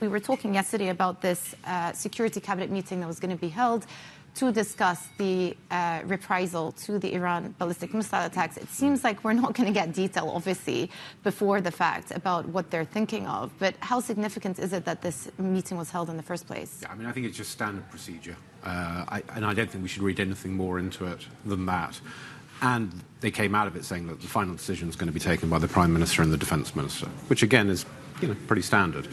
We were talking yesterday about this security cabinet meeting that was going to be held to discuss the reprisal to the Iran ballistic missile attacks. It seems like we're not going to get detail, obviously, before the fact about what they're thinking of. But how significant is it that this meeting was held in the first place? Yeah, I mean, I think it's just standard procedure. And I don't think we should read anything more into it than that. And they came out of it saying that the final decision is going to be taken by the Prime Minister and the Defence Minister, which, again, is pretty standard.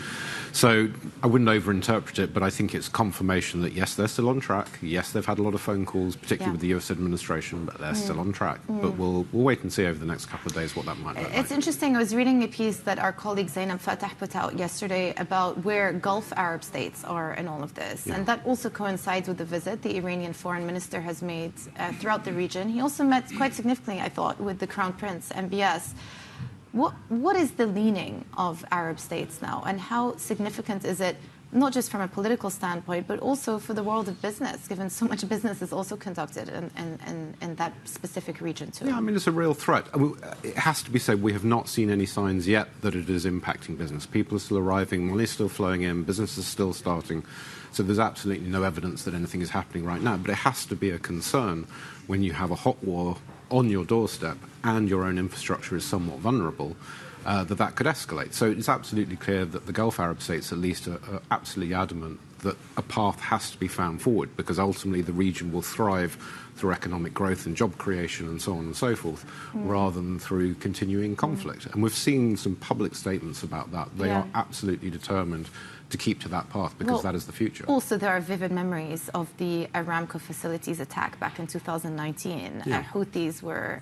So I wouldn't overinterpret it, but I think it's confirmation that, yes, they're still on track. Yes, they've had a lot of phone calls, particularly with the US administration, but they're still on track. But we'll wait and see over the next couple of days what that might look like. It's interesting. I was reading a piece that our colleague Zainab Fatah put out yesterday about where Gulf Arab states are in all of this. Yeah. And that also coincides with the visit the Iranian foreign minister has made throughout the region. He also met quite significantly, I thought, with the Crown Prince, MBS. What is the leaning of Arab states now, and how significant is it, not just from a political standpoint, but also for the world of business, given so much business is also conducted in that specific region too? Yeah, I mean, it's a real threat. I mean, it has to be said, we have not seen any signs yet that it is impacting business. People are still arriving, money is still flowing in, business is still starting. So there's absolutely no evidence that anything is happening right now. But it has to be a concern when you have a hot war on your doorstep and your own infrastructure is somewhat vulnerable, that could escalate. So it's absolutely clear that the Gulf Arab states at least are absolutely adamant that a path has to be found forward, because ultimately the region will thrive through economic growth and job creation and so on and so forth, rather than through continuing conflict. And we've seen some public statements about that. They are absolutely determined to keep to that path, because that is the future. Also, there are vivid memories of the Aramco facilities attack back in 2019. Houthis were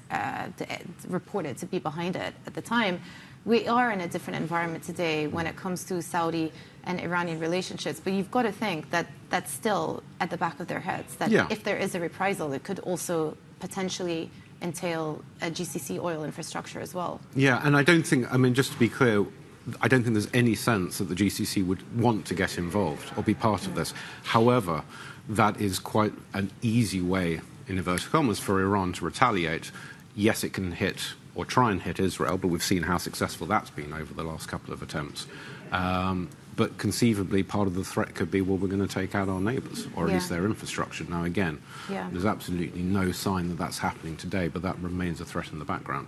reported to be behind it at the time. We are in a different environment today when it comes to Saudi and Iranian relationships, but you've got to think that that's still at the back of their heads, that if there is a reprisal, it could also potentially entail a GCC oil infrastructure as well. Yeah, and I don't think, I mean, just to be clear, I don't think there's any sense that the GCC would want to get involved or be part of this. However, that is quite an easy way, in inverted commas, for Iran to retaliate. Yes, it can hit or try and hit Israel, but we've seen how successful that's been over the last couple of attempts. But conceivably, part of the threat could be, well, we're going to take out our neighbours, or at least their infrastructure. Now, again, there's absolutely no sign that that's happening today, but that remains a threat in the background.